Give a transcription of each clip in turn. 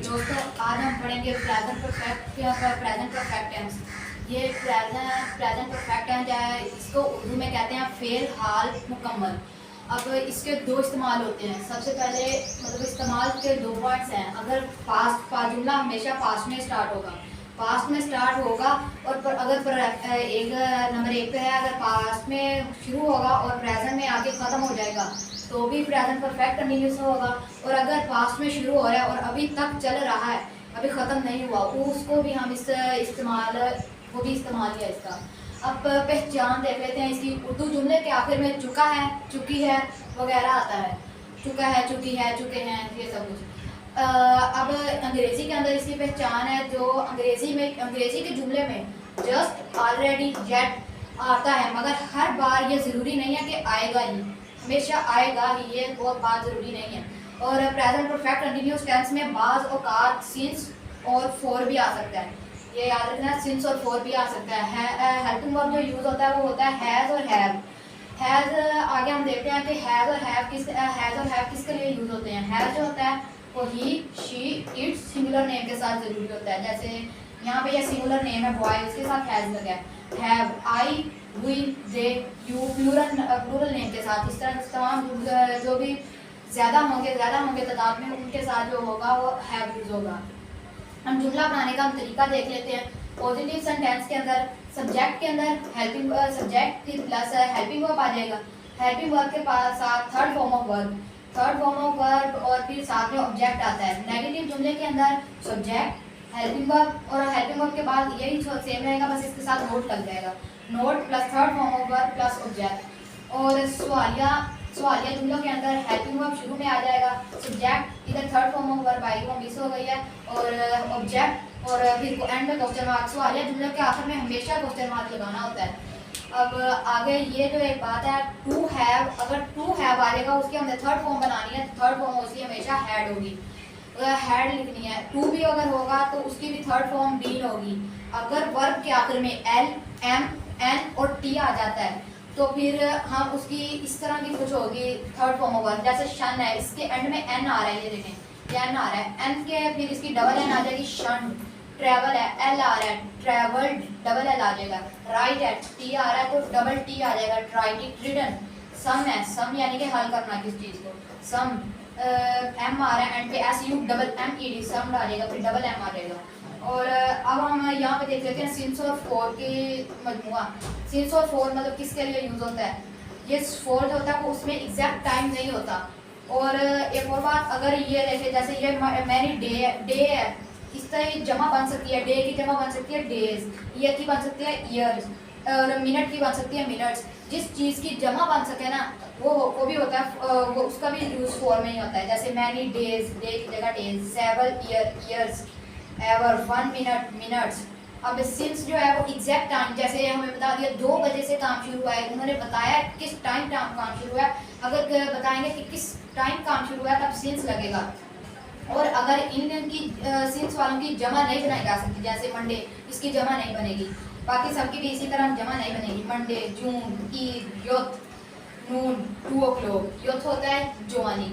दोस्तों, आज हम पढ़ेंगे प्रेजेंट परफेक्ट टेंस। ये प्रेजेंट परफेक्ट टेंस है, इसको उर्दू में कहते हैं फेल हाल मुकम्मल। अब इसके दो इस्तेमाल होते हैं। सबसे पहले मतलब इस्तेमाल के दो पॉइंट्स हैं। अगर जुमला हमेशा पास्ट में स्टार्ट होगा, और अगर एक नंबर एक पे है, अगर पास्ट में शुरू होगा और प्रेजेंट में आके ख़त्म हो जाएगा तो भी प्रेजेंट परफेक्ट कंटिन्यूस होगा। और अगर पास्ट में शुरू हो रहा है और अभी तक चल रहा है, अभी ख़त्म नहीं हुआ, उसको भी हम इस्तेमाल किया इसका। अब पहचान देख लेते हैं इसकी। उर्दू जुमले के आखिर में चुका है, चुकी है वगैरह आता है। चुका है, चुकी है, चुके हैं, ये सब कुछ। अब अंग्रेज़ी के अंदर इसकी पहचान है, जो अंग्रेज़ी के जुमले में जस्ट, ऑलरेडी, येट आता है, मगर हर बार ये ज़रूरी नहीं है कि आएगा ही, हमेशा आएगा ही, ये बहुत बात ज़रूरी नहीं है। और प्रेजेंट परफेक्ट कंटिन्यूस टेंस में बाज़ औक़ात सिंस और फॉर भी आ सकता है। ये याद रखना, सिंस और फॉर भी आ सकता है। हेल्पिंग वर्ब जो यूज़ होता है वो होता है हैज़ और हैव। हैज़ आगे हम देखते हैं कि हैज़ और हैव किसके लिए यूज़ होते हैं। हैज़ जो होता है वो ही, शी, इट्स सिंगुलर नेम के साथ ज़रूरी होता है। जैसे यहाँ पे ये सिंगुलर नेम है बॉय, उसके साथ हैज़ लगा है। Have, I, we, they, you plural name के साथ। इस तरह तमाम जो भी ज़्यादा होंगे तादाद में, उनके साथ जो होगा वो हैव यूज़ होगा। हम जुमला बनाने का तरीका देख लेते हैं। पॉजिटिव सेंटेंस के अंदर सब्जेक्ट के अंदर helping subject plus helping verb आ जाएगा। हेल्पिंग वर्ब के साथ थर्ड फॉर्म ऑफ वर्ब और फिर साथ में ऑब्जेक्ट आता है। नेगेटिव जुमले के अंदर सब्जेक्ट, हेल्पिंग वर्ब और हेल्पिंग वर्ब के बाद यही सेम रहेगा, बस इसके साथ नोट लग जाएगा। Note plus third form of verb plus object. और सवालिया जुमलों के अंदर हेल्पिंग वर्ब शुरू में आ जाएगा, सब्जेक्ट इधर थर्ड फॉर्म ऑफ वर्ब आएगी, वो मिस हो गई है, और ऑब्जेक्ट और फिर एंड में क्वेश्चन मार्क। सवालिया जुमलों के आखिर में हमेशा क्वेश्चन मार्क लगाना होता है। अब आगे ये जो एक बात है, टू हैव, अगर टू हैव आ जाएगा उसकी हमने थर्ड फॉर्म बनानी है, तो थर्ड फॉर्म उसकी हमेशा हैड होगी, हैड लिखनी है। टू भी अगर होगा तो उसकी भी थर्ड फॉर्म बीन होगी। अगर वर्ब के आखिर में एल, एम, एन और टी आ जाता है तो फिर हम उसकी इस तरह की कुछ होगी थर्ड फॉर्म होगा। जैसे शन है, इसके एंड में एन आ रहा है, ये देखें ये एन आ रहा है, एन के फिर इसकी डबल एन आ जाएगी शन। ट्रैवल है, एल आ रहा है, ट्रैवल्ड, डबल एल आ जाएगा। राइट है, टी आ रहा है तो डबल टी आ जाएगा, ट्रिडन। सम है, सम यानी कि हल करना किस चीज़ को, सम। एम आ रहा है एंड पे S U double M E D, sum आ जाएगा, फिर डबल एम आ जाएगा। और अब हम यहाँ पे देख लेते हैं सिंस और फॉर की मजमुआ। सिंस और फॉर मतलब किसके लिए यूज़ होता है। ये फॉर जो होता है वो उसमें एग्जैक्ट टाइम नहीं होता। और एक और बात, अगर ये देखें, जैसे ये मैनी डे है, इस तरह जमा बन सकती है, डे की जमा बन सकती है डेज, ईयर की बन सकती है ईयर्स, और मिनट की बन सकती है मिनट्स। जिस चीज़ की जमा बन सके ना वो भी होता है, वो उसका भी यूज़ फॉर में ही होता है। जैसे मैनी डेज, डे की जगह days, several years, ever, 1 minute, minutes. अब सिंस जो है वो एग्जैक्ट टाइम, जैसे हमें बता दिया 2 बजे से काम शुरू हुआ है, उन्होंने बताया किस टाइम काम शुरू हुआ है। अगर बताएंगे कि किस टाइम काम शुरू हुआ है तब सिंस लगेगा। और अगर इन की सिंस वालों की जमा नहीं बनाई जा सकती, जैसे मंडे, इसकी जमा नहीं बनेगी, बाकी सबकी भी इसी तरह जमा नहीं बनेगी। मंडे, जून, ईद, योथ, नून, 2 o'clock, योथ होता है जवानी।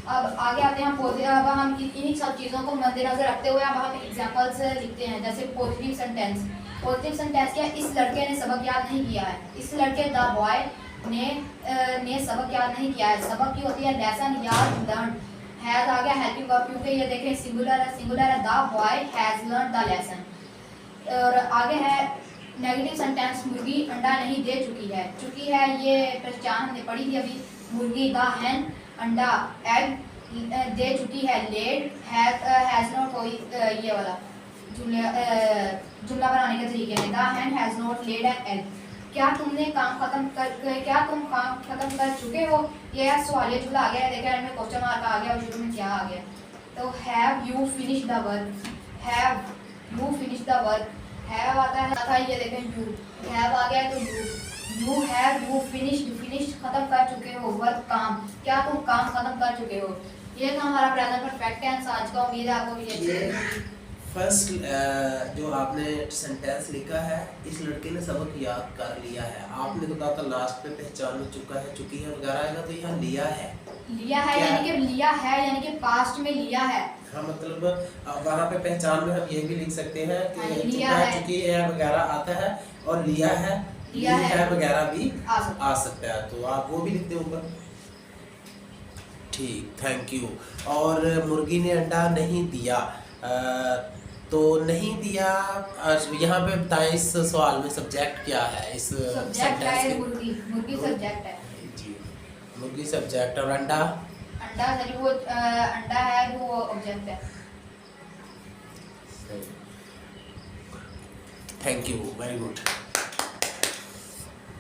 अब आगे आते हैं, अब हम इन्हीं सब चीज़ों को मद्देनजर रखते हुए अब हम एग्जांपल्स लिखते हैं। जैसे पॉजिटिव सेंटेंस क्या, इस लड़के ने सबक याद नहीं किया है। इस लड़के द बॉय ने सबक याद नहीं किया है। सबक की होती है लेसन, याद, लर्न। हैज़ आ गया हेल्पिंग वर्ब, क्योंकि ये देखें सिंगुलर है, the boy has learn the lesson. और आगे है नेगेटिव सेंटेंस, मुर्गी अंडा नहीं दे चुकी है, ये पहचान हमने पढ़ी थी अभी। मुर्गी, द हैन, अंडा, एग दे चुकी है, लेड, हैज़ नॉट, कोई ये वाला जुमला बनाने के तरीके में, the hen has not laid an egg. क्या तुम काम खत्म कर चुके हो। ये सवालिया जुमला आ गया है, देखा इनमें क्वेश्चन मार्क आ गया और शुरू में क्या आ गया। तो have you finish the work, have you finish the work, have आता है था, ये देखें यू, हैव आ गया तो यू हैव यू फिनिश खत्म कर चुके हो, वर्क काम, क्या तुम काम खत्म कर चुके हो। ये था हमारा प्रेजेंट परफेक्ट टेंस आज का। उम्मीद है आपको भी अच्छी लगी। फर्स्ट जो आपने सेंटेंस लिखा है, इस लड़के ने सबक याद कर लिया है, आपने तो कहा था लास्ट में पहचान में चुका है, चुकी है वगैरह आएगा, तो यहाँ लिया है यानी कि पास्ट में लिया है। हाँ मतलब वहाँ पे पहचान में हम ये भी लिख सकते हैं हाँ, कि लिया चुका है। चुकी है वगैरह आता है, और लिया है लिया ली है है वगैरह भी आ आ सकता है, तो आप वो भी लिख दें ऊपर। ठीक, थैंक यू। और मुर्गी ने अंडा नहीं दिया, तो नहीं दिया, यहाँ पे बताएं इस सवाल में सब्जेक्ट क्या है इस सब्जेक्ट सेंटेंस है के? मुर्गी सब्जेक्ट है। जी, मुर्गी सब्जेक्ट और अंडा अंडा सॉरी वो अंडा है वो ऑब्जेक्ट है। Thank you, very good.